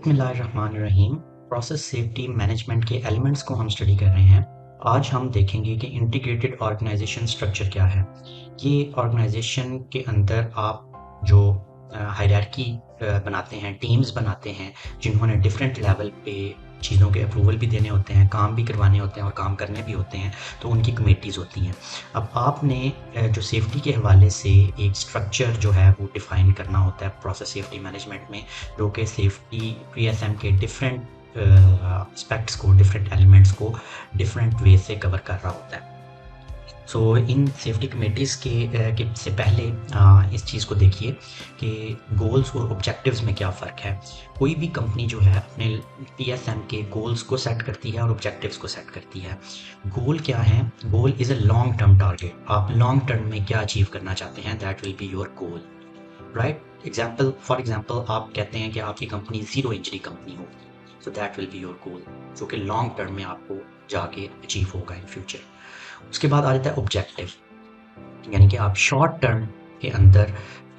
बिस्मिल्लाहिर्रहमानिर्रहीम। Process safety management के elements को हम स्टडी कर रहे हैं। आज हम देखेंगे कि इंटीग्रेटेड ऑर्गेनाइजेशन स्ट्रक्चर क्या है। ये ऑर्गेनाइजेशन के अंदर आप जो हायरार्की बनाते हैं, टीम्स बनाते हैं जिन्होंने डिफरेंट लेवल पे चीज़ों के अप्रूवल भी देने होते हैं, काम भी करवाने होते हैं और काम करने भी होते हैं, तो उनकी कमेटीज़ होती हैं। अब आपने जो सेफ्टी के हवाले से एक स्ट्रक्चर जो है वो डिफ़ाइन करना होता है प्रोसेस सेफ्टी मैनेजमेंट में, जो कि सेफ्टी पीएसएम के डिफरेंट एस्पेक्ट्स को, डिफरेंट एलिमेंट्स को डिफरेंट वे से कवर कर रहा होता है। सो इन सेफ्टी कमेटीज़ के से पहले इस चीज़ को देखिए कि गोल्स और ऑब्जेक्टिव्स में क्या फ़र्क है। कोई भी कंपनी जो है अपने पीएसएम के गोल्स को सेट करती है और ऑब्जेक्टिव्स को सेट करती है। गोल क्या है? Goal is a long term target. आप लॉन्ग टर्म में क्या अचीव करना चाहते हैं, that will be your goal, right? For example आप कहते हैं कि आपकी कंपनी ज़ीरो इंजरी कंपनी हो, so that will be your goal, जो कि लॉन्ग टर्म में आपको जाके अचीव होगा इन फ्यूचर। उसके बाद आ जाता है ऑब्जेक्टिव, यानी कि आप शॉर्ट टर्म के अंदर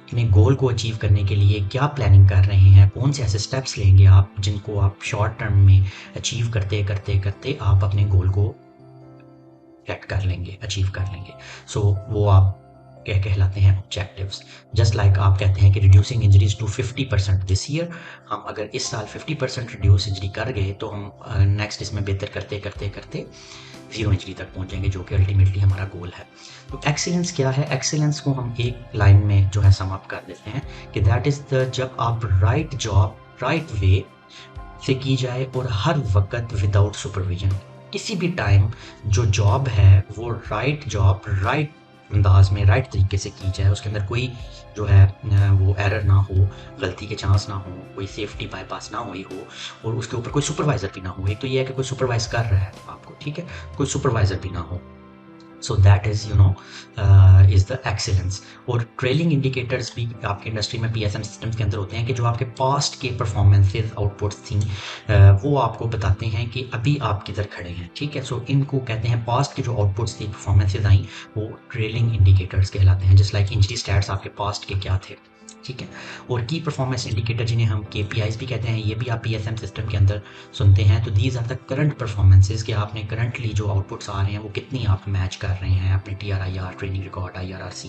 अपने गोल को अचीव करने के लिए क्या प्लानिंग कर रहे हैं, कौन से ऐसे स्टेप्स लेंगे आप जिनको आप शॉर्ट टर्म में अचीव करते करते करते आप अपने गोल को गेट कर लेंगे, अचीव कर लेंगे। सो वो आप क्या कहलाते हैं? ऑब्जेक्टिव्स। जस्ट लाइक आप कहते हैं कि reducing injuries to 50% this year, हम अगर इस साल 50% रिड्यूस इंजरी कर गए तो हम नेक्स्ट इसमें बेहतर करते करते करते ज़ीरो इंजरी तक पहुंचेंगे, जो कि अल्टीमेटली हमारा गोल है। तो एक्सीलेंस क्या है? एक्सीलेंस को हम एक लाइन में जो है सम अप कर देते हैं कि दैट इज़ द जब आप राइट जॉब राइट वे से की जाए और हर वक्त विदाउट सुपरविजन। किसी भी टाइम जो जॉब है वो राइट जॉब राइट अंदाज में राइट तरीके से की जाए, उसके अंदर कोई जो है वो एरर ना हो, गलती के चांस ना हो, कोई सेफ्टी बाईपास ना हुई हो और उसके ऊपर कोई सुपरवाइज़र भी ना हो। एक तो ये है कि कोई सुपरवाइज कर रहा है आपको, ठीक है, कोई सुपरवाइज़र भी ना हो। So that is is the excellence. और ट्रेलिंग इंडिकेटर्स भी आपकी इंडस्ट्री में पीएसएम सिस्टम्स के अंदर होते हैं कि जो आपके पास्ट के परफॉर्मेंसेज आउटपुट्स थी वो आपको बताते हैं कि अभी आप किधर खड़े हैं, ठीक है। सो इनको कहते हैं पास्ट के जो आउटपुट्स थी, परफॉर्मेंसेज आई, वो ट्रेलिंग इंडिकेटर्स कहलाते हैं। जस्ट लाइक इंजरी स्टैट्स आपके पास्ट के क्या थे, ठीक है। और की परफॉर्मेंस इंडिकेटर जिन्हें हम केपीआईज भी कहते हैं, ये भी आप पीएसएम सिस्टम के अंदर सुनते हैं। तो these are the current performances कि आपने करंटली जो आउटपुट्स आ रहे हैं वो कितनी आप मैच कर रहे हैं अपने टीआरआईआर, ट्रेनिंग रिकॉर्ड, आईआरआरसी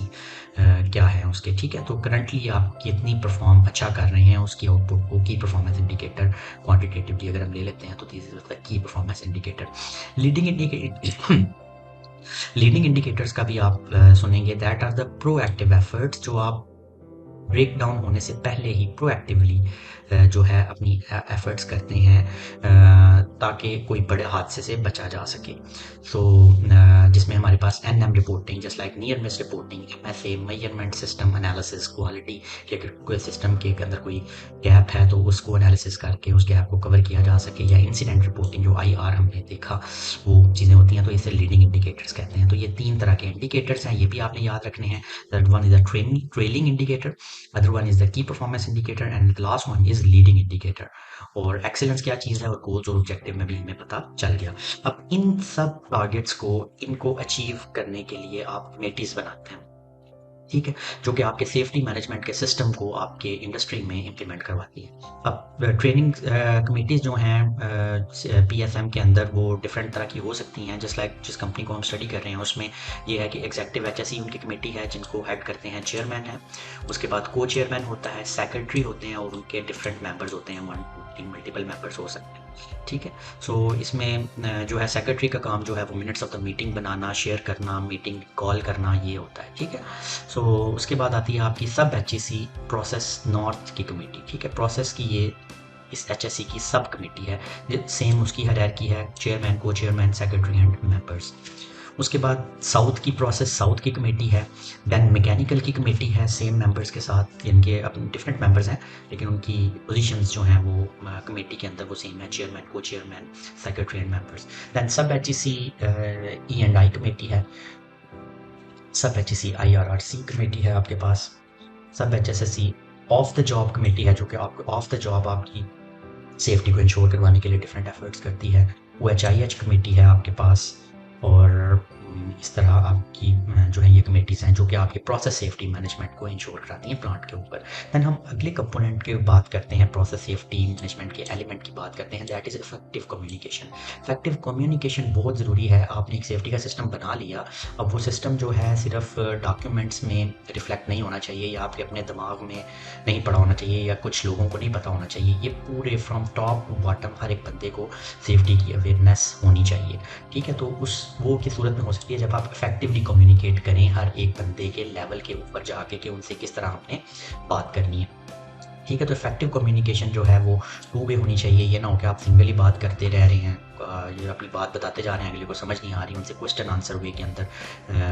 क्या है उसके, ठीक है। तो करंटली आप कितनी परफॉर्म अच्छा कर रहे हैं उसकी आउटपुट को की परफॉर्मेंस इंडिकेटर क्वान्टिटेटिवली अगर हम ले लेते हैं तो this is the key performance indicator. Leading indicator leading indicators का भी आप सुनेंगे। That are the proactive efforts, जो आप ब्रेक डाउन होने से पहले ही प्रोएक्टिवली जो है अपनी एफर्ट्स करते हैं ताकि कोई बड़े हादसे से बचा जा सके। सो जिसमें हमारे पास NM reporting, just like near miss reporting, MSA measurement system analysis, quality कि अगर कोई सिस्टम के अंदर कोई गैप है तो उसको एनालिसिस करके उस गैप को कवर किया जा सके, या इंसिडेंट रिपोर्टिंग जो आईआर हमने देखा वो चीज़ें होती हैं, तो इसे लीडिंग इंडिकेटर्स कहते हैं। तो ये 3 तरह के इंडिकेटर्स हैं, ये भी आपने याद रखने हैं। That one is the trailing indicator, other one is the key performance indicator and the last one is leading indicator। और एक्सीलेंस क्या चीज़ है और गोल्स और ऑब्जेक्टिव में भी हमें पता चल गया। अब इन सब टारगेट्स को इनको अचीव करने के लिए आप कमेटीज बनाते हैं, ठीक है, जो कि आपके सेफ्टी मैनेजमेंट के सिस्टम को आपके इंडस्ट्री में इम्प्लीमेंट करवाती है। अब ट्रेनिंग कमेटीज़ जो हैं पीएसएम के अंदर वो डिफरेंट तरह की हो सकती हैं। जस्ट लाइक जिस कंपनी को हम स्टडी कर रहे हैं उसमें ये है कि एग्जेक्टिव एचएसई उनकी कमेटी है जिनको हेड करते हैं चेयरमैन है, उसके बाद को चेयरमैन होता है, सेक्रेटरी होते हैं और उनके डिफरेंट मेंबर्स होते हैं, 1 2 3 मल्टीपल मेंबर्स हो सकते हैं, ठीक है। सो इसमें जो है सेक्रेटरी का काम जो है वो minutes of the meeting banana, share करना, मीटिंग कॉल करना, ये होता है, ठीक है। सो उसके बाद आती है आपकी सब एचएससी प्रोसेस नॉर्थ की कमेटी, ठीक है। प्रोसेस की ये इस एचएससी की सब कमेटी है, सेम उसकी हायरार्की है, चेयरमैन, को चेयरमैन, सेक्रेटरी एंड मेंबर्स। उसके बाद साउथ की प्रोसेस साउथ की कमेटी है। देन मैकेनिकल की कमेटी है, सेम मेंबर्स के साथ, इनके अपने डिफरेंट मेंबर्स हैं लेकिन उनकी पोजीशंस जो हैं वो कमेटी के अंदर वो सेम है, चेयरमैन, को chairman, secretary and members. Then sub HEC E and I committee है, सब एचईसी आईआरआरसी कमेटी है आपके पास, sub HSSC of the job committee है जो कि आपको ऑफ द जॉब आपकी सेफ्टी को इंश्योर करवाने के लिए डिफरेंट एफर्ट्स करती है। वो एचआईएच कमेटी है आपके पास। और इस तरह आपकी जो है ये कमेटीज़ हैं जो कि आपके प्रोसेस सेफ्टी मैनेजमेंट को इंश्योर कराती हैं प्लांट के ऊपर। देन हम अगले कंपोनेंट की बात करते हैं, प्रोसेस सेफ्टी मैनेजमेंट के एलिमेंट की बात करते हैं, that is effective communication. Effective communication बहुत ज़रूरी है। आपने एक सेफ्टी का सिस्टम बना लिया, अब वो सिस्टम जो है सिर्फ डॉक्यूमेंट्स में रिफ्लेक्ट नहीं होना चाहिए या आपके अपने दिमाग में नहीं पड़ा होना चाहिए या कुछ लोगों को नहीं पता होना चाहिए। ये पूरे फ्रॉम टॉप टू बॉटम हर एक बंदे को सेफ्टी की अवेयरनेस होनी चाहिए। ठीक है, तो उस वो की सूरत में हो सकती है जब आप इफेक्टिवली कम्युनिकेट करें हर एक बंदे के लेवल के ऊपर जाके कि उनसे किस तरह आपने बात करनी है। ठीक है, तो इफेक्टिव कम्युनिकेशन जो है वो टू वे होनी चाहिए। ये ना हो कि आप सिंगली बात करते रह रहे हैं, ये अपनी बात बताते जा रहे हैं, अगले को समझ नहीं आ रही, उनसे क्वेश्चन आंसर वे के अंदर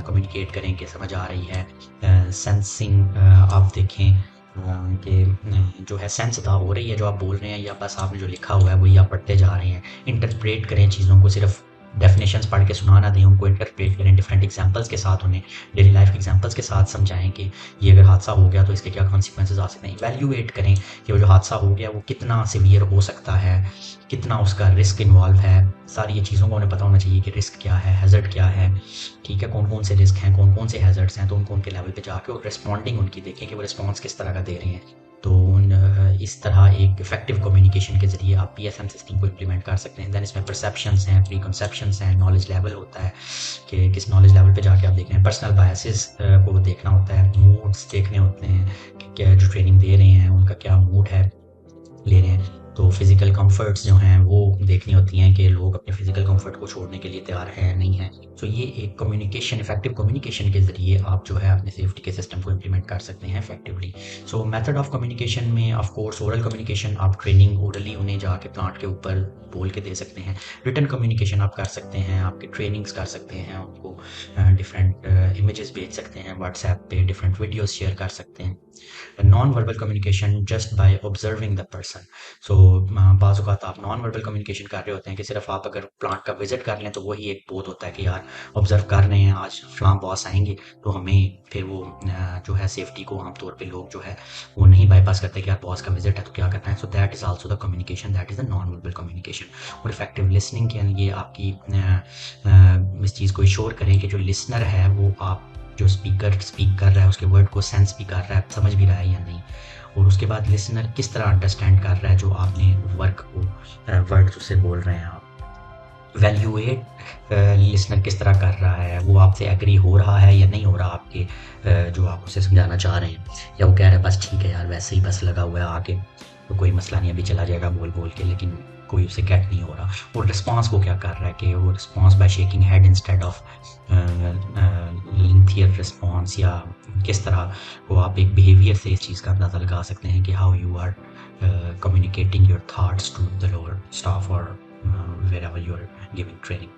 कम्युनिकेट करें कि समझ आ रही है। सेंसिंग आप देखें कि जो है सेंस अदा हो रही है जो आप बोल रहे हैं या बस आपने जो लिखा हुआ है वही आप पढ़ते जा रहे हैं। इंटरप्रेट करें चीज़ों को, सिर्फ डेफिनेशंस पढ़ के सुना ना दें, उनको इंटरप्रेट करें डिफरेंट एग्जांपल्स के साथ, उन्हें डेली लाइफ के एग्जांपल्स के साथ समझाएं कि ये अगर हादसा हो गया तो इसके क्या कॉन्सिक्वेंसेस आ सकते हैं। इवैल्यूएट करें कि वो जो हादसा हो गया वो कितना सीवियर हो सकता है, कितना उसका रिस्क इन्वॉल्व है। सारी ये चीज़ों को उन्हें पता होना चाहिए कि रिस्क क्या है, हैज़र्ड क्या है, ठीक है, कौन कौन से रिस्क हैं, कौन कौन से हैज़र्ड्स हैं, तो उनको उनके लेवल पे जाके और रिस्पॉन्डिंग उनकी देखें कि वो रिस्पॉन्स किस तरह का दे रहे हैं। तो इस तरह एक इफेक्टिव कम्युनिकेशन के ज़रिए आप पीएसएम सिस्टम को इम्प्लीमेंट कर सकते हैं। दैन इसमें परसेप्शंस हैं, प्री कंसेप्शंस हैं, नॉलेज लेवल होता है कि किस नॉलेज लेवल पे जाके आप देख रहे हैं, पर्सनल बायसेस को देखना होता है, मूड्स देखने होते हैं कि क्या जो ट्रेनिंग दे रहे हैं उनका क्या मूड है ले रहे हैं। तो फिज़िकल कंफर्ट्स जो हैं वो देखनी होती हैं कि लोग अपने फिज़िकल कंफर्ट को छोड़ने के लिए तैयार हैं नहीं हैं। तो ये एक कम्युनिकेशन, इफेक्टिव कम्युनिकेशन के ज़रिए आप जो है अपने सेफ्टी के सिस्टम को इम्प्लीमेंट कर सकते हैं effectively. So method of communication में ऑफ कोर्स ओरल कम्युनिकेशन, आप ट्रेनिंग ओरली उन्हें जाके प्लांट के ऊपर बोल के दे सकते हैं। रिटन कम्युनिकेशन आप कर सकते हैं, आपके ट्रेनिंग्स कर सकते हैं, उनको डिफरेंट इमेजेस भेज सकते हैं व्हाट्सएप पे, डिफरेंट वीडियोस शेयर कर सकते हैं। Non verbal communication just by observing the person. So बाज़ औक़ात आप नॉन वर्बल कम्युनिकेशन कर रहे होते हैं कि सिर्फ आप अगर प्लांट का विजिट कर लें तो वही एक बहुत होता है कि यार ऑब्जर्व कर रहे हैं, आज फलां बॉस आएंगे, तो हमें फिर वो जो है सेफ्टी को आमतौर पे लोग जो है वो नहीं बाईपास करते कि यार बॉस का विजिट है तो क्या करना है। So that is also the communication, that is the non verbal communication. और इफेक्टिव लिसनिंग के लिए आपकी इस चीज़ को इंश्योर करें कि जो लिसनर है वो आप जो स्पीकर स्पीक कर रहा है उसके वर्ड को सेंस भी कर रहा है, समझ भी रहा है या नहीं, और उसके बाद लिसनर किस तरह अंडरस्टैंड कर रहा है जो आपने वर्क को वर्ड उससे बोल रहे हैं आप। वैल्यूएट लिसनर किस तरह कर रहा है, वो आपसे एग्री हो रहा है या नहीं हो रहा आपके जो आप उसे समझाना चाह रहे हैं, या वो कह रहा है बस ठीक है यार वैसे ही बस लगा हुआ है आके तो कोई मसला नहीं अभी चला जाएगा बोल बोल के, लेकिन कोई उसे गेट नहीं हो रहा। और रिस्पॉन्स वो क्या कर रहा है कि वो response by shaking head instead of lengthier response, या किस तरह वो आप एक बिहेवियर से इस चीज़ का अंदाज़ा लगा सकते हैं कि how you are communicating your thoughts to the lower staff और wherever you are giving training.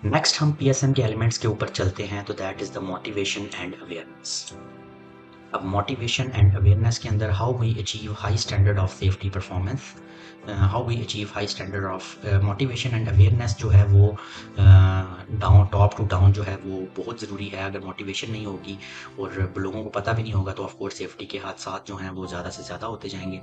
Next हम पीएसएम के एलिमेंट्स के ऊपर चलते हैं, तो that is the motivation and awareness. अब मोटिवेशन एंड अवेयरनेस के अंदर how we achieve high standard of safety performance, how we achieve high standard of motivation and awareness जो है वो डाउन टॉप टू डाउन जो है वो बहुत ज़रूरी है। अगर मोटिवेशन नहीं होगी और लोगों को पता भी नहीं होगा तो ऑफ कोर्स सेफ्टी के हादसात जो हैं वो ज़्यादा से ज़्यादा होते जाएंगे।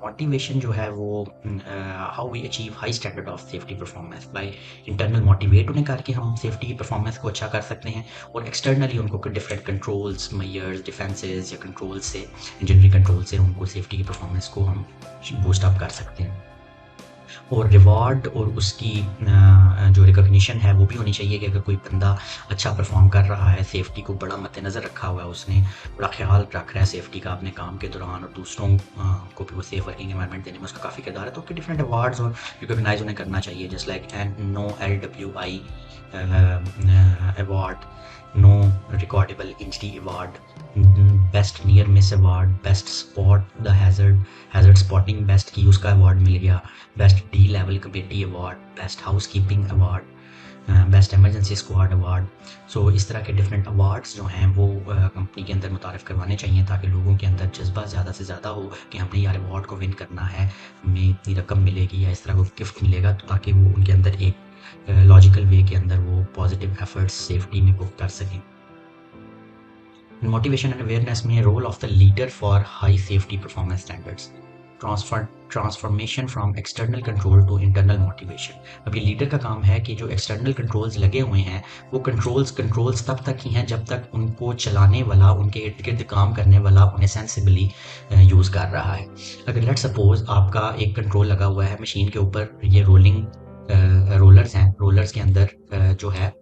मोटिवेशन जो है वो how we achieve high standard of safety performance by internal motivate उन्हें करके हम सेफ्टी की परफॉर्मेंस को अच्छा कर सकते हैं, और एक्सटर्नली उनको डिफरेंट कंट्रोल्स, मेजर्स, डिफेंसेस या कंट्रोल से, इंजीनियरिंग कंट्रोल से उनको सेफ्टी की परफॉर्मेंस को हम बूस्ट अप कर सकते हैं। और रिवॉर्ड और उसकी जो रिकॉग्निशन है वो भी होनी चाहिए कि अगर कोई बंदा अच्छा परफॉर्म कर रहा है, सेफ्टी को बड़ा मद्देनज़र रखा हुआ है, उसने बड़ा ख्याल रख रहा है सेफ्टी का अपने काम के दौरान और दूसरों को भी वो सेफ वर्किंग एनवायरनमेंट देने में उसका काफ़ी किरदार है, तो उसके डिफरेंट अवार्ड्स और रिकॉग्नाइज उन्हें करना चाहिए, just like NOLWI award, no recordable injury award, best near miss award, best spot the hazard spotting best की उसका अवार्ड मिल गया, best D level committee award, best housekeeping award, best emergency squad award. So इस तरह के different awards जो हैं वो कंपनी के अंदर मुतारिफ करवाने चाहिए ताकि लोगों के अंदर जज्बा ज़्यादा से ज़्यादा हो कि हमने यार अवार्ड को विन करना है, हमें इतनी रकम मिलेगी या इस तरह कोई गिफ्ट मिलेगा, तो ताकि वो उनके अंदर एक लॉजिकल वे के अंदर वो पॉजिटिव एफर्ट्स सेफ्टी में पुट कर सकें। मोटिवेशन एंड अवेयरनेस में role of the leader for high safety performance standards. Transformation from external control to internal motivation. अब ये लीडर का काम है कि जो एक्सटर्नल कंट्रोल्स लगे हुए हैं वो कंट्रोल्स तब तक ही हैं जब तक उनको चलाने वाला, उनके इर्द गिर्द काम करने वाला उन्हें सेंसिबली यूज़ कर रहा है। अगर लेट सपोज आपका एक कंट्रोल लगा हुआ है मशीन के ऊपर, ये रोलर्स हैं, रोलर्स के अंदर जो है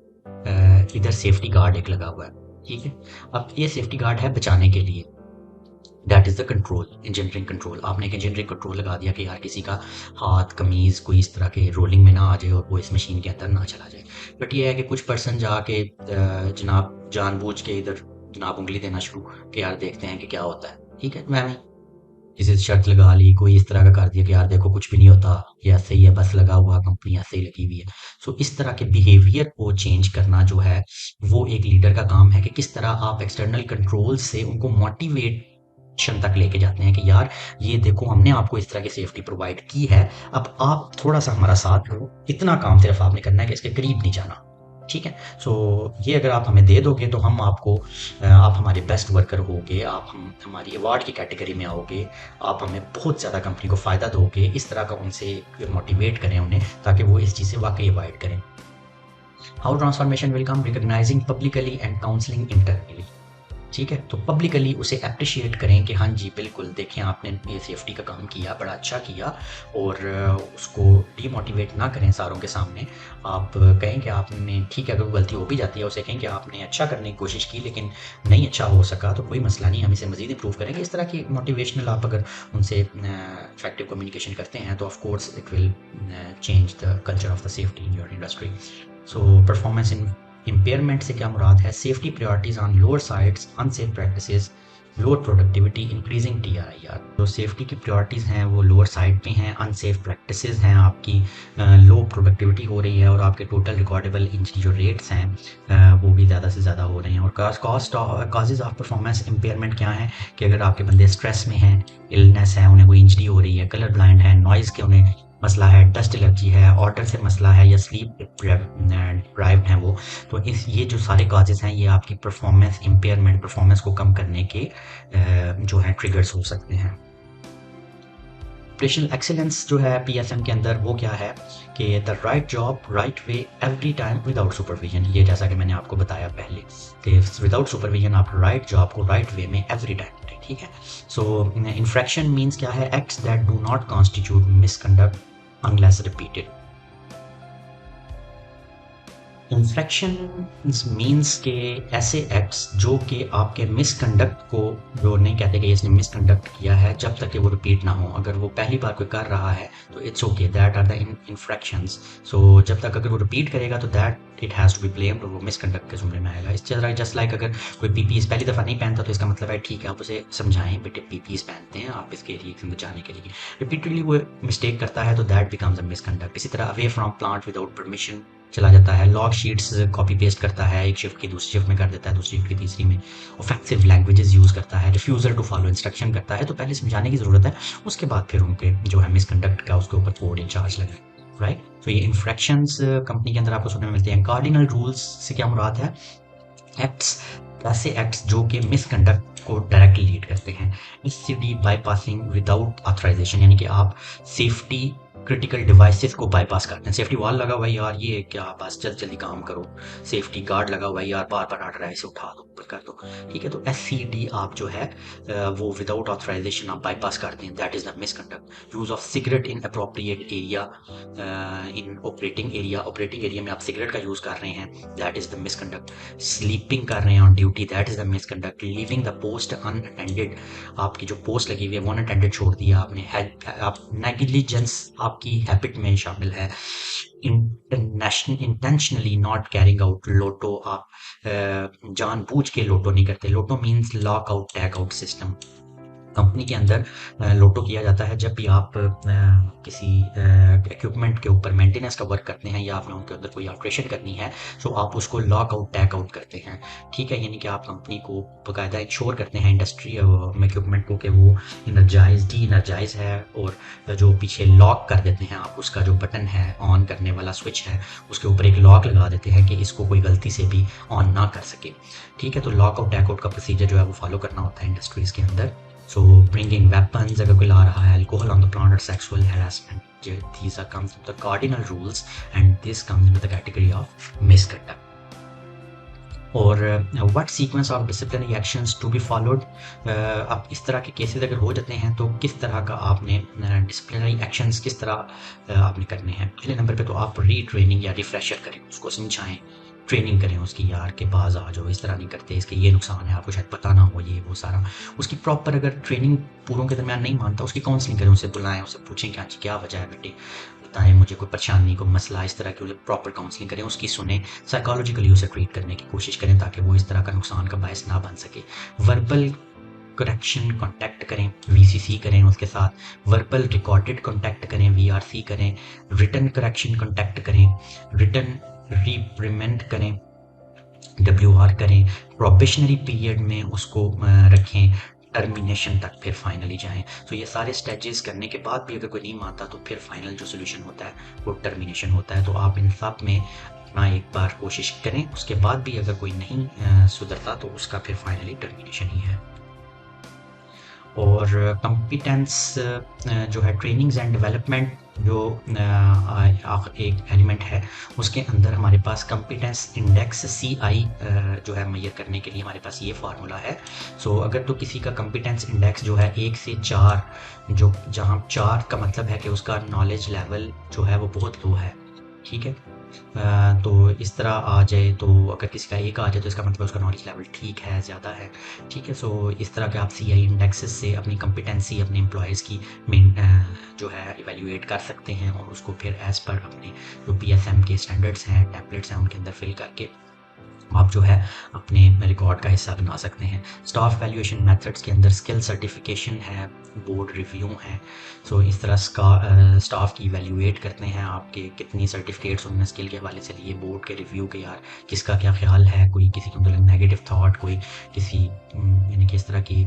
इधर सेफ्टी गार्ड एक लगा हुआ है, ठीक है। अब ये सेफ्टी गार्ड है बचाने के लिए, that is the control, engineering control. आपने एक इंजीनियरिंग कंट्रोल लगा दिया कि यार किसी का हाथ कमीज़ कोई इस तरह के रोलिंग में ना आ जाए और वो इस मशीन के अंदर ना चला जाए। बट ये है कि कुछ पर्सन जाके जनाब जानबूझ के इधर जनाब उंगली देना शुरू कि यार देखते हैं कि क्या होता है, ठीक है। मैं किसी से शर्त लगा ली, कोई इस तरह का कर दिया कि यार देखो कुछ भी नहीं होता, ये ऐसे ही है, बस लगा हुआ, कंपनी ऐसे ही लगी हुई है। सो इस तरह के बिहेवियर को चेंज करना जो है वो एक लीडर का काम है कि किस तरह आप एक्सटर्नल कंट्रोल से उनको मोटिवेशन तक लेके जाते हैं कि यार ये देखो हमने आपको इस तरह की सेफ्टी प्रोवाइड की है, अब आप थोड़ा सा हमारा साथ दो, इतना काम सिर्फ आपने करना है कि इसके करीब नहीं जाना, ठीक है। सो ये अगर आप हमें दे दोगे तो हम आपको आप हमारे बेस्ट वर्कर होगे, आप हमारी अवार्ड की कैटेगरी में आओगे, आप हमें बहुत ज़्यादा कंपनी को फ़ायदा दोगे। इस तरह का उनसे मोटिवेट करें उन्हें ताकि वो इस चीज़ से वाकई अवॉइड करें। How transformation will come, recognising publicly and counselling internally, ठीक है। तो पब्लिकली उसे अप्रिशिएट करें कि हाँ जी बिल्कुल देखें आपने ये सेफ्टी का काम किया, बड़ा अच्छा किया, और उसको डीमोटिवेट ना करें सारों के सामने। आप कहें कि आपने, ठीक है, अगर गलती हो भी जाती है उसे कहें कि आपने अच्छा करने की कोशिश की लेकिन नहीं अच्छा हो सका तो कोई मसला नहीं, हम इसे मज़ीद इंप्रूव करेंगे। इस तरह की मोटिवेशनल आप अगर उनसे इफेक्टिव कम्युनिकेशन करते हैं तो of course it will change the culture of the safety in your industry. So performance impairment से क्या मुराद है, safety priorities on lower sides, unsafe practices, lower productivity, increasing TRIR। जो सेफ्टी की प्रायोरिटीज़ हैं वो लोअर साइड पे हैं, unsafe practices हैं, आपकी लो प्रोडक्टिविटी हो रही है और आपके टोटल रिकॉर्डेबल इंजरी जो रेट्स हैं वो भी ज़्यादा से ज़्यादा हो रहे हैं। और काजेज़ ऑफ परफॉर्मेंस इम्पेयरमेंट क्या है कि अगर आपके बंदे स्ट्रेस में हैं, इलनेस है, उन्हें कोई इंजरी हो रही है, कलर ब्लाइंड है, नॉइज़ के उन्हें मसला है, डस्ट एलर्जी है, ऑर्डर से मसला है या स्लीप डिप्राइव्ड हैं वो, तो ये जो सारे काजेस हैं ये आपकी परफॉर्मेंस इम्पेयरमेंट, परफॉर्मेंस को कम करने के जो है ट्रिगर्स हो सकते हैं। ऑपरेशनल एक्सीलेंस जो है PSM के अंदर वो क्या है कि the right job right way every time without supervision. ये जैसा कि मैंने आपको बताया पहले कि विदाउट सुपरविजन आप राइट जॉब को राइट वे में एवरी टाइम करें, ठीक है। सो इन्फ्रैक्शन मीन्स क्या है, acts that do not constitute misconduct unless repeated। Infractions means के ऐसे एक्ट्स जो कि आपके मिसकंडक्ट को, जो नहीं कहते कि इसने मिसकंडक्ट किया है जब तक कि वो रिपीट ना हो। अगर वो पहली बार कोई कर रहा है तो it's okay, that are the infractions. So जब तक अगर वो रिपीट करेगा तो that it has to be blamed और वो मिसकंडक्ट के जुमरे में आएगा। इस तरह जस्ट लाइक अगर कोई PPEs पहली दफ़ा नहीं पहनता तो इसका मतलब है ठीक है आप उसे समझाएं बेटे PPEs पहनते हैं आप इसके एरिए से बचाने के लिए। रिपीटेडली वो मिस्टेक करता है तो दैट बिकम्स अ मिसकंडक्ट। इसी तरह away from plant without permission चला जाता है, लॉग शीट्स कॉपी पेस्ट करता है, एक शिफ्ट की दूसरी शिफ्ट में कर देता है, दूसरी शिफ्ट की तीसरी में, ऑफेंसिव लैंग्वेजेस यूज़ करता है, रिफ्यूज़ल टू फॉलो इंस्ट्रक्शन करता है। तो पहले समझाने की ज़रूरत है, उसके बाद फिर उनके जो है मिसकंडक्ट का उसके ऊपर कोड इंचार्ज लगे, राइट। तो ये इन्फ्रैक्शंस कंपनी के अंदर आपको सुनने में मिलते हैं। कार्डिनल रूल्स से क्या मुराद है, एक्ट्स, ऐसे एक्ट्स जो कि मिसकंडक्ट को डायरेक्टली लीड करते हैं। SCD बाईपासिंग विदाउट ऑथराइजेशन, यानी कि आप सेफ्टी क्रिटिकल डिवाइसेस को बाईपास करते हैं। सेफ्टी वॉल लगा हुआ है यार, ये क्या बस जल्दी काम करो, सेफ्टी गार्ड लगा हुआ है यार, बार बार आर्डर है इसे उठा दो, ऊपर कर दो, ठीक है। तो SCD आप जो है वो विदाउट ऑथराइजेशन आप बाईपास करते हैं, that is the misconduct. Use of cigarette in appropriate area, in operating area में आप सिगरेट का यूज कर रहे हैं, that is the misconduct. Sleeping कर रहे हैं on duty, that is the misconduct. Leaving the post unattended, आपकी जो पोस्ट लगी हुई है वो अनअटेंडेड छोड़ दिया आपने, आप नेग्लिजेंस आपकी हैबिट में शामिल है। Intentionally not carrying out LOTO, आप जानबूझ के लोटो नहीं करते। LOTO means lock out tag out system. Company के अंदर लोटो किया जाता है जब भी आप किसी इक्विपमेंट के ऊपर मेंटेनेंस का वर्क करते हैं या आपने उनके अंदर कोई ऑपरेशन करनी है, तो आप उसको लॉक आउट टैग आउट करते हैं, ठीक है। यानी कि आप कंपनी को बाकायदा इंश्योर करते हैं इंडस्ट्री इक्विपमेंट को कि वो डी एनर्जाइज है, और जो पीछे लॉक कर देते हैं आप उसका जो बटन है ऑन करने वाला स्विच है उसके ऊपर एक लॉक लगा देते हैं कि इसको कोई गलती से भी ऑन ना कर सके, ठीक है। तो लॉक आउट टैग आउट का प्रोसीजर जो है वो फॉलो करना होता है इंडस्ट्रीज़ के अंदर। So bringing weapons अगर कोई ला रहा है, alcohol on the plant or sexual harassment, these are comes with the cardinal rules and this comes with the category of misconduct. और what sequence of disciplinary actions to be followed, अब इस तरह के cases अगर हो जाते हैं तो किस तरह का आपने डिसिप्लिनरी एक्शंस किस तरह आपने करने हैं। पहले नंबर पे तो आप रीट्रेनिंग या रिफ्रेशर करें, उसको समझाएं, ट्रेनिंग करें उसकी, यार के बाज आ जाओ, इस तरह नहीं करते, इसके ये नुकसान है, आपको शायद पता ना हो, ये वो सारा उसकी प्रॉपर अगर ट्रेनिंग पूरों के दरमियान नहीं मानता, उसकी काउंसलिंग करें, उसे बुलाएं, उसे पूछें कि आज क्या वजह है बेटे, बताएं मुझे कोई परेशानी, कोई मसला, इस तरह की उसे प्रॉपर काउंसलिंग करें, उसकी सुने, साइकोलॉजिकली उसे ट्रीट करने की कोशिश करें ताकि वो इस तरह का नुकसान का बायस ना बन सके। वर्बल करेक्शन कॉन्टैक्ट करें, वीसीसी करें उसके साथ, वर्बल रिकॉर्डेड कॉन्टैक्ट करें, वीआरसी करें, रिटर्न करेक्शन कॉन्टैक्ट करें, रिटर्न रिप्रिमेंड करें, WR करें, प्रोबेशनरी पीरियड में उसको रखें, टर्मिनेशन तक फिर फाइनली जाएं। तो ये सारे स्टेजेस करने के बाद भी अगर कोई नहीं मानता तो फिर फाइनल जो सोल्यूशन होता है वो टर्मिनेशन होता है। तो आप इन सब में अपना एक बार कोशिश करें, उसके बाद भी अगर कोई नहीं सुधरता तो उसका फिर फाइनली टर्मिनेशन ही है। और कंपिटेंस जो है, ट्रेनिंग्स एंड डेवलपमेंट जो एक एलिमेंट है, उसके अंदर हमारे पास कंपिटेंस इंडेक्स CI जो है मेजर करने के लिए हमारे पास ये फार्मूला है। सो अगर तो किसी का कंपिटेंस इंडेक्स जो है 1 से 4, जो जहाँ 4 का मतलब है कि उसका नॉलेज लेवल जो है वो बहुत लो है, ठीक है, तो इस तरह आ जाए, तो अगर किसी का 1 आ जाए तो इसका मतलब उसका नॉलेज लेवल ठीक है, ज़्यादा है, ठीक है। सो इस तरह के आप CI इंडेक्सेस से अपनी कंपिटेंसी अपने एम्प्लॉयज़ की जो है इवेल्युएट कर सकते हैं और उसको फिर एज़ पर अपने जो PSM के स्टैंडर्ड्स हैं, टेम्पलेट्स हैं, उनके अंदर फिल करके आप जो है अपने रिकॉर्ड का हिस्सा बना सकते हैं। स्टाफ वैल्यूएशन मेथड्स के अंदर स्किल सर्टिफिकेशन है, बोर्ड रिव्यू है। सो इस तरह स्टाफ की इवैल्यूएट करते हैं आपके कितनी सर्टिफिकेट्स उन्होंने स्किल के हवाले से लिए, बोर्ड के रिव्यू के, यार किसका क्या ख्याल है, कोई किसी के मतलब नेगेटिव थाट, कोई किसी यानी कि इस तरह की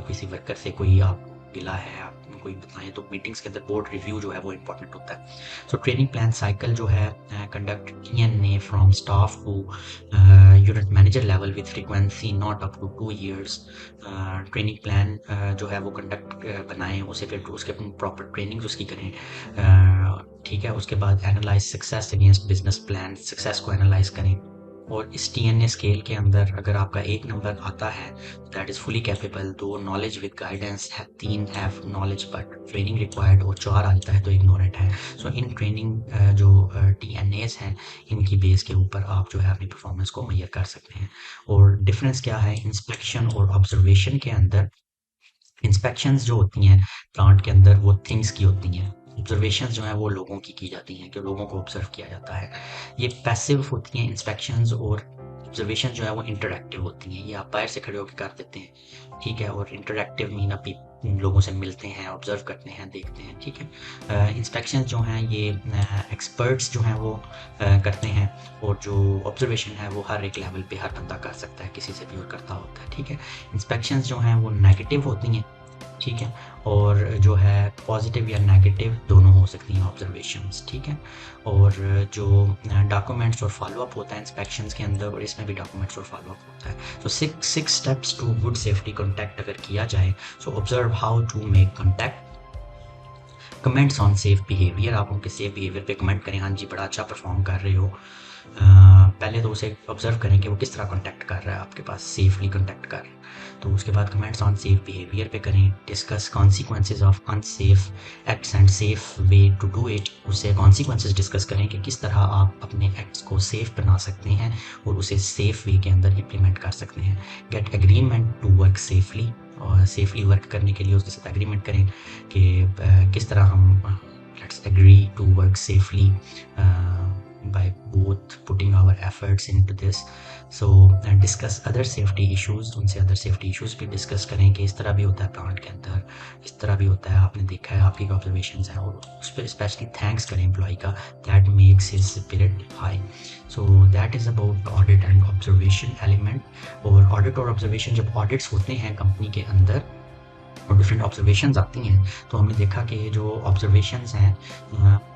किसी वर्कर से कोई आप गिला है, आप कोई बताएं, तो मीटिंग्स के अंदर बोर्ड रिव्यू जो है वो इम्पोर्टेंट होता है। सो ट्रेनिंग प्लान साइकिल जो है, conduct TNA from staff to unit manager level with frequency not up to 2 years। Training plan जो है वो कंडक्ट बनाएं, उसे फिर उसके प्रॉपर ट्रेनिंग्स उसकी करें, ठीक है। उसके बाद analyse success against business plan, success को एनालाइज करें। और इस TNA स्केल के अंदर अगर आपका 1 नंबर आता है that is fully capable, 2 knowledge with guidance है, 3 have knowledge but training required, और 4 आता है तो इग्नोरेंट है। सो इन ट्रेनिंग जो TNAs हैं, इनकी बेस के ऊपर आप जो है अपनी परफॉर्मेंस को मेजर कर सकते हैं। और डिफरेंस क्या है इंस्पेक्शन और ऑब्जर्वेशन के अंदर? इंस्पेक्शंस जो होती हैं प्लांट के अंदर वो थिंग्स की होती हैं, ऑब्जर्वेशंस जो हैं वो लोगों की जाती हैं, कि लोगों को ऑब्जर्व किया जाता है। ये पैसिव होती हैं इंस्पेक्शंस, और ऑब्जर्वेशन जो है वो इंटरैक्टिव होती हैं, ये आप बाहर से खड़े होकर कर देते हैं, ठीक है। और इंटरैक्टिव मीन आप लोगों से मिलते हैं, ऑब्जर्व करते हैं, देखते हैं, ठीक है। इंस्पेक्शंस जो हैं ये एक्सपर्ट्स जो हैं वो करते हैं, और जो ऑब्जर्वेशन है वो हर एक लेवल पे हर बंदा कर सकता है, किसी से भी और करता होता है, ठीक है। इंस्पेक्शंस जो हैं वो नेगेटिव होती हैं, ठीक है, और जो है पॉजिटिव या नेगेटिव दोनों हो सकती हैं ऑब्जर्वेशंस, ठीक है। और जो डॉक्यूमेंट्स और फॉलोअप होता है इंस्पेक्शंस के अंदर, और इसमें भी डॉक्यूमेंट्स और फॉलोअप होता है। तो 6 steps to good safety contact अगर किया जाए, so observe how to make contact, comments on safe behaviour, आप उनके सेफ बिहेवियर पे कमेंट करें, हाँ जी बड़ा अच्छा परफॉर्म कर रहे हो। पहले तो उसे ऑब्जर्व करें कि वो किस तरह कॉन्टैक्ट कर रहा है आपके पास, सेफली कॉन्टैक्ट कर रहा है, तो उसके बाद कमेंट्स ऑन सेफ बिहेवियर पे करें। Discuss consequences of unsafe acts and safe way to do it, उससे कॉन्सिक्वेंसेज डिस्कस करें कि किस तरह आप अपने एक्ट्स को सेफ बना सकते हैं और उसे सेफ वे के अंदर इम्प्लीमेंट कर सकते हैं। Get agreement to work safely, और सेफली वर्क करने के लिए उसके साथ एग्रीमेंट करें कि किस तरह हम let's agree to work safely by both putting our efforts into this। so discuss other safety issues, उनसे other safety issues भी discuss करें कि इस तरह भी होता है प्लांट के अंदर, इस तरह भी होता है, आपने देखा है, आपकी ऑब्जर्वेशंस हैं, और उस पर स्पेशली थैंक्स करें एम्प्लॉय का, that makes his spirit high। so that is about audit and observation element। और audit और observation, जब audits होते हैं कंपनी के अंदर और डिफरेंट ऑब्जर्वेशंस आती हैं, तो हमने देखा कि जो ऑब्जर्वेशंस हैं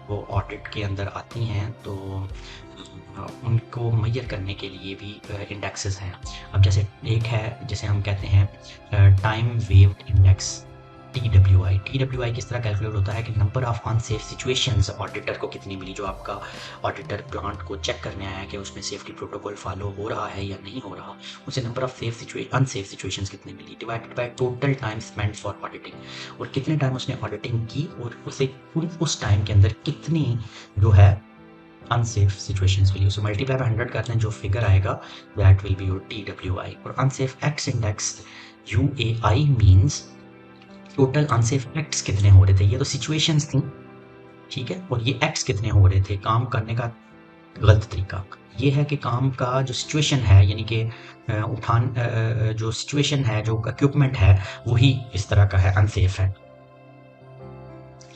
वो ऑडिट के अंदर आती हैं, तो उनको मेजर करने के लिए भी इंडेक्सेस हैं। अब जैसे एक है जिसे हम कहते हैं time waived index, TWI। TWI किस तरह कैलकुलेट होता है कि number of unsafe situations auditor को कितनी मिली, जो आपका ऑडिटर प्लांट को चेक करने आया कि उसमें सेफ्टी प्रोटोकॉल फॉलो हो रहा है या नहीं हो रहा, उसे नंबर ऑफ अनसेफ सिचुएशंस कितनी मिली divided by total time spend for auditing, और कितने टाइम उसने ऑडिटिंग की और उसे उस टाइम के अंदर कितनी जो है अनसेफ सिचुएशंस मिली, उसे मल्टीप्लाई बाय 100 करते हैं, जो फिगर आएगा that will be your TWI। और unsafe acts index UAI means total unsafe acts कितने हो रहे थे, ये तो सिचुएशंस थी, ठीक है, और ये एक्ट्स कितने हो रहे थे, काम करने का गलत तरीका। ये है कि काम का जो सिचुएशन है, यानी कि जो सिचुएशन है, जो इक्विपमेंट है, वही इस तरह का है, अनसेफ है।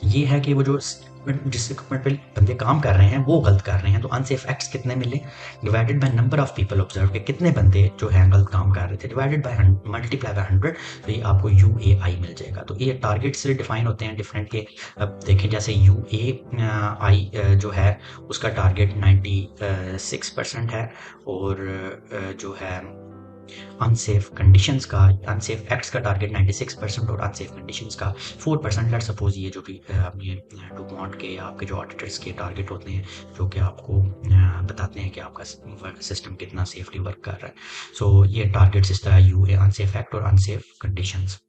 ये है कि वो जो जिस इक्विपमेंट पे बंदे काम कर रहे हैं वो गलत कर रहे हैं, तो अनसेफ एक्ट्स कितने मिले divided by number of people observe के कितने बंदे जो है गलत काम कर रहे थे डिवाइडेड बाय मल्टीप्लाई बाय 100, तो ये आपको UAI मिल जाएगा। तो ये टारगेट से डिफाइन होते हैं डिफरेंट के। अब देखें जैसे UAI जो है उसका टारगेट 96% है, और जो है अनसेफ कंडीशंस का, अनसेफ एक्ट्स का टारगेट 96% और अनसेफ कंडीशंस का 4%। लेट सपोज ये जो भी अपने डुपॉन्ट के आपके जो ऑडिटर्स के टारगेट होते हैं, जो कि आपको बताते हैं कि आपका सिस्टम कितना सेफली वर्क कर रहा है। सो ये टारगेट्स इस तरह, यूए अनसेफ एक्ट और अनसेफ कंडीशंस।